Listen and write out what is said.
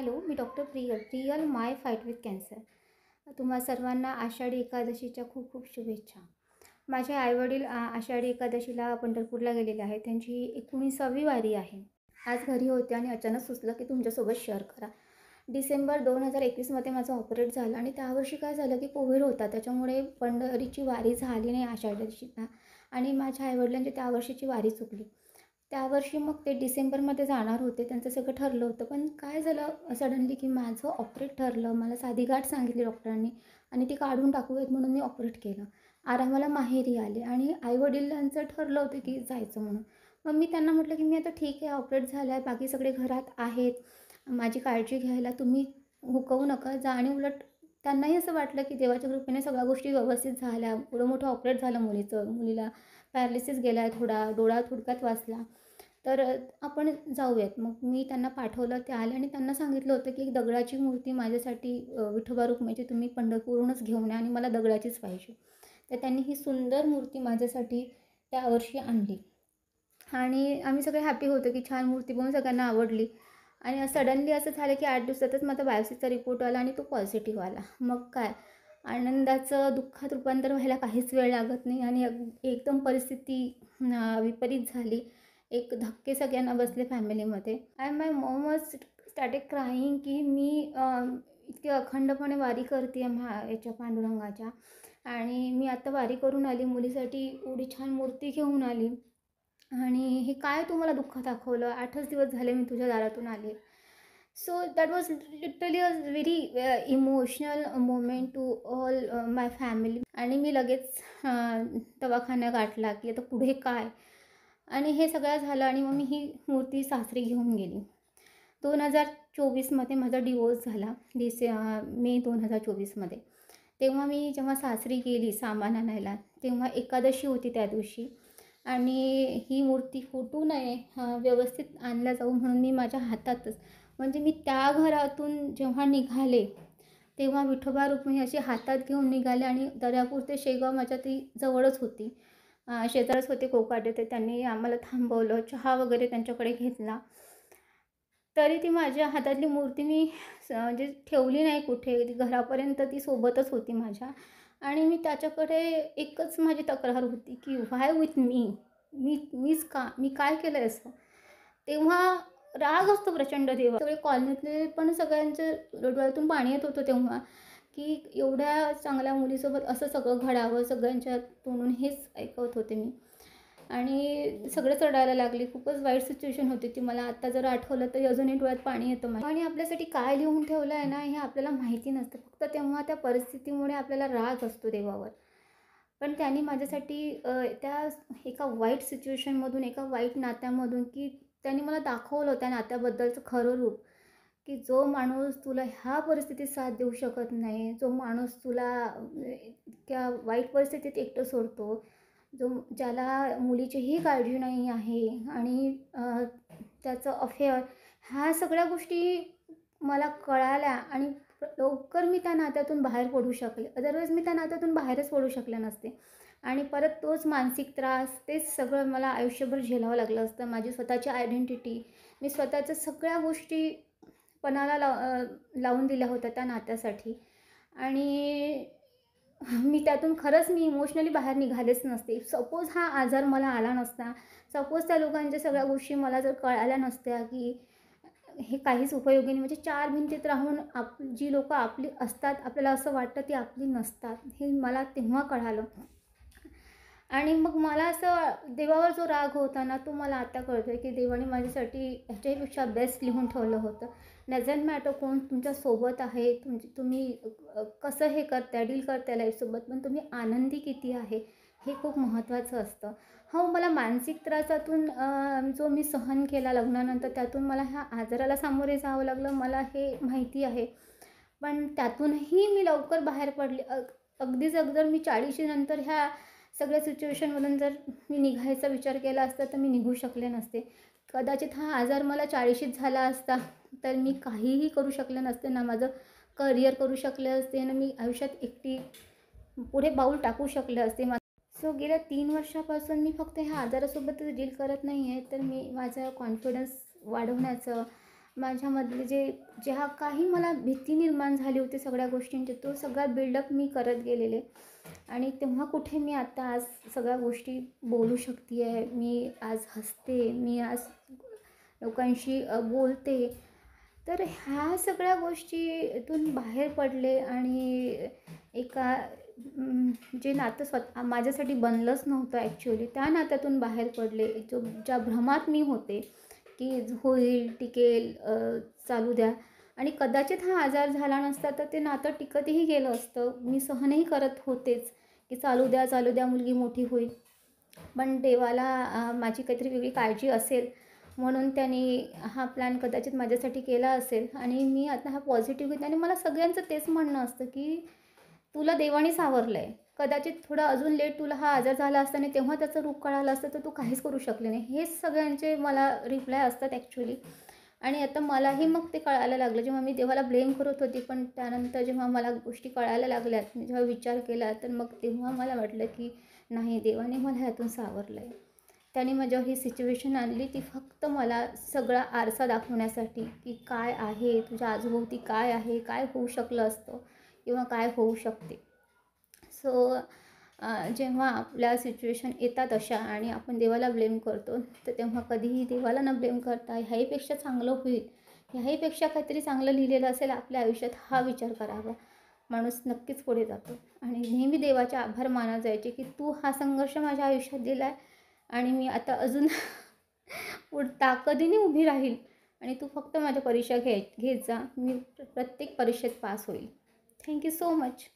Hello, me doctor Priyal my fight with cancer. तुम्हा सर्वांना आषाढी एकादशीच्या खूप खूप शुभेच्छा. माझे आईवडील आषाढी एकादशीला पंढरपूरला गेलेले आहेत. त्यांची 19वी वारी आहे. आज घरी होते आणि अचानक सुचलं की तुमच्यासोबत शेअर करा. डिसेंबर 2021मध्ये माझं ऑपरेट झालं आणि त्यावर्षी काय झालं की कोविड होता. त्याच्यामुळे पंढरीची वारी झाली नाही आषाढीला आणि माझ्या आईवडिलांची त्यावर्षीची वारी चुकली. त्यावर्षी मग ते डिसेंबरमध्ये जाणार होते. त्यांचं सगळं ठरलं होतं. पण काय झालं सडनली की माझं ऑपरेट ठरलं. मला साधी गाठ सांगितली डॉक्टरांनी आणि ती काढून टाकूयात म्हणून मी ऑपरेट केलं. आरामाला माहेरी आले आणि आईवडिलांचं ठरलं होतं की जायचं म्हणून. मग मी त्यांना म्हटलं की मी आता ठीक आहे, ऑपरेट झालं आहे, बाकी सगळे घरात आहेत, माझी काळजी घ्यायला तुम्ही हुकवू नका, जा. आणि उलट त्यांनाही असं वाटलं की देवाच्या कृपेने सगळ्या गोष्टी व्यवस्थित झाल्या. एवढं मोठं ऑपरेट झालं मुलीला पॅरालिसिस गेला आहे, थोडा डोळा थोडक्यात वाचला, तर आपण जाऊयात. मग मी त्यांना पाठवलं, ते आले आणि त्यांना सांगितलं होतं की एक दगडाची मूर्ती माझ्यासाठी विठोबा रुक्मिणीची तुम्ही पंढरपूरहूनच घेऊन या आणि मला दगडाचीच पाहिजे. तर त्यांनी ही सुंदर मूर्ती माझ्यासाठी त्यावर्षी आणली आणि आम्ही सगळे हॅपी होतो की छान मूर्ती बघून सगळ्यांना आवडली. आणि सडनली असं झालं की 8 दिवसातच माझा बायोप्सीचा रिपोर्ट आला आणि तो पॉझिटिव्ह आला. मग काय आनंदाचं दुःखात रूपांतर व्हायला काहीच वेळ लागत नाही आणि एकदम परिस्थिती विपरीत झाली. एक धक्के सगळ्यांना बसले फॅमिलीमध्ये. आणि माय मॉम वॉज स्टार्टेड क्राईंग की मी इतकी अखंडपणे वारी करते याच्या पांडुरंगाच्या, आणि मी आता वारी करून आली, मुलीसाठी एवढी छान मूर्ती घेऊन आली आणि हे काय तू मला दुःख दाखवलं, 8च दिवस झाले मी तुझ्या दारातून आले. So that was literally a very emotional moment to all my family. आणि मी लगेच दवाखाना गाठला की आता पुढे काय, आणि हे सगळं झालं आणि मग मी ही मूर्ती सासरी घेऊन गेली. 2024मध्ये माझा डिवोर्स झाला, मे 2024मध्ये. तेव्हा मी जेव्हा सासरी गेली सामान आणायला, तेव्हा एकादशी होती त्या दिवशी आणि ही मूर्ती फुटू नये, व्यवस्थित आणल्या जाऊ म्हणून मी माझ्या हातातच, म्हणजे मी त्या घरातून जेव्हा निघाले तेव्हा विठोबा रुक्मिणी अशी हातात घेऊन निघाले आणि दर्यापूर ते शेगाव माझ्या ती जवळच होती, शेजारच होते कोकाटे. ते त्यांनी आम्हाला थांबवलं, चहा वगैरे त्यांच्याकडे घेतला. तरी ती माझ्या हातातली मूर्ती मी म्हणजे ठेवली नाही कुठे, ती घरापर्यंत ती सोबतच होती माझ्या. आणि मी त्याच्याकडे एकच माझी तक्रार होती की व्हाय विथ मी काय केलं असं. तेव्हा राग असतो प्रचंड देवा. सगळे कॉलनीतले पण सगळ्यांच्या डोळ्यातून पाणी येत होतं तेव्हा की एवढ्या चांगल्या मुलीसोबत असं सगळं घडावं. सगळ्यांच्या तोंडून हेच ऐकत होते मी आणि सगळंच रडायला लागली. खूपच वाईट सिच्युएशन होती ती. मला आत्ता जर आठवलं तरी अजूनही डोळ्यात पाणी येतं माझ्या. आणि आपल्यासाठी काय लिहून ठेवलं आहे ना, हे आपल्याला माहिती नसतं. फक्त तेव्हा त्या परिस्थितीमुळे आपल्याला राग असतो देवावर. पण त्यांनी माझ्यासाठी त्या एका वाईट सिच्युएशनमधून, एका वाईट नात्यामधून, की त्यांनी मला दाखवलं त्या नात्याबद्दलचं खरं रूप, की जो माणूस तुला ह्या परिस्थितीत साथ देऊ शकत नाही, जो माणूस तुला इतक्या वाईट परिस्थितीत एकटं सोडतो, ज्याला मुलीचीही काळजी नाही आहे आणि त्याचं अफेअर, ह्या सगळ्या गोष्टी मला कळाल्या आणि लवकर मी त्या नात्यातून बाहेर पडू शकले. अदरवाईज मी त्या नात्यातून बाहेरच पडू शकले नसते आणि परत तोच मानसिक त्रास, तेच सगळं मला आयुष्यभर झेलावं लागलं असतं. माझी स्वतःची आयडेंटिटी, मी स्वतःच्या सगळ्या गोष्टी पणाला लावून दिल्या होत्या त्या नात्यासाठी. आणि मी त्यातून खरंच मी इमोशनली बाहेर निघालेच नसते. सपोज हा आजार मला आला नसता, सपोज त्या लोकांच्या सगळ्या गोष्टी मला जर कळाल्या नसत्या की हे काहीच उपयोगी नाही, म्हणजे 4 भिंतीत राहून जी लोकं आपली असतात, आपल्याला असं वाटतं ती आपली नसतात, हे मला तेव्हा कळालं. आणि मग मला असं देवावर जो राग होता ना, तो मला आता कळतो आहे की देवाने माझ्यासाठी ह्याच्यापेक्षा बेस्ट लिहून ठेवलं होतं. डझंट मॅटर कोण तुमच्यासोबत आहे, तुम्ही कसं हे करताय, डील करताय लाईफसोबत, पण तुम्ही आनंदी किती आहे हे खूप महत्त्वाचं असतं. हो, मला मानसिक त्रासातून जो मी सहन केला लग्नानंतर, त्यातून मला ह्या आजाराला सामोरे जावं लागलं, मला हे माहिती आहे. पण त्यातूनही मी लवकर बाहेर पडले. अगदीच अगोदर मी 40शी नंतर ह्या सगळ्या सिच्युएशनमधून जर मी निघायचा विचार केला असता तर मी निघू शकले नसते. कदाचित हा आजार मला 40शीत झाला असता तर मी काहीही करू शकले नसते, ना माझं करिअर करू शकले असते, ना मी आयुष्यात एकटी पुढे पाऊल टाकू शकले असते. सो गेल्या 3 वर्षापासून मी फक्त ह्या आजारासोबतच डील करत नाही आहे, तर मी माझा कॉन्फिडन्स वाढवण्याचं, माझ्यामधले ज्या काही मला भीती निर्माण झाली होती सगळ्या गोष्टींची, तो सगळा बिल्डअप मी करत गेलेले. आणि तेव्हा कुठे मी आता आज सगळ्या गोष्टी बोलू शकते आहे, मी आज हसते, मी आज लोकांशी बोलते. तर ह्या सगळ्या गोष्टीतून बाहेर पडले आणि एका जे नातं माझ्यासाठी बनलंच नव्हतं ॲक्च्युअली, त्या नात्यातून बाहेर पडले. ज्या भ्रमात मी होते की होईल, टिकेल, चालू द्या. आणि कदाचित हा आजार झाला नसता तर ते नातं टिकतही गेलं असतं. मी सहनही करत होतेच की चालू द्या, चालू द्या, मुलगी मोठी होईल. पण देवाला माझी काहीतरी वेगळी काळजी असेल म्हणून त्यांनी हा प्लॅन कदाचित माझ्यासाठी केला असेल. आणि मी आता हा पॉझिटिव्ह घेते आणि मला सगळ्यांचं तेच म्हणणं असतं की तुला देवाने सावरलं आहे. कदाचित थोडा अजून लेट तुला हा आजार झाला असता आणि तेव्हा त्याचं रूप कळालं असतं तर तू काहीच करू शकले नाही. हेच सगळ्यांचे मला रिप्लाय असतात ॲक्च्युअली. आणि आता मलाही मग ते कळायला लागलं. जेव्हा मी देवाला ब्लेम करत होती, पण त्यानंतर जेव्हा मला गोष्टी कळायला लागल्यात, मी जेव्हा विचार केला, तर मग तेव्हा मला वाटलं की नाही, देवाने मला ह्यातून सावरलं आहे. त्याने माझ्यावर ही सिच्युएशन आणली ती फक्त मला सगळा आरसा दाखवण्यासाठी की काय आहे तुझ्या आजूभोवती, काय आहे, काय होऊ शकलं असतं किंवा काय होऊ शकते. सो जेव्हा आपल्या सिच्युएशन येतात अशा आणि आपण देवाला ब्लेम करतो, तर तेव्हा कधीही देवाला न ब्लेम करता ह्याहीपेक्षा चांगलं होईल, ह्याहीपेक्षा काहीतरी चांगलं लिहिलेलं असेल आपल्या आयुष्यात, हा विचार करावा. माणूस नक्कीच पुढे जातो. आणि नेहमी देवाचे आभार मानत जायचे की तू हा संघर्ष माझ्या आयुष्यात दिला आहे आणि मी आता अजून ताकदीने उभी राहील आणि तू फक्त माझ्या परीक्षा घेत जा. मी प्रत्येक परीक्षेत पास होईल. Thank you so much.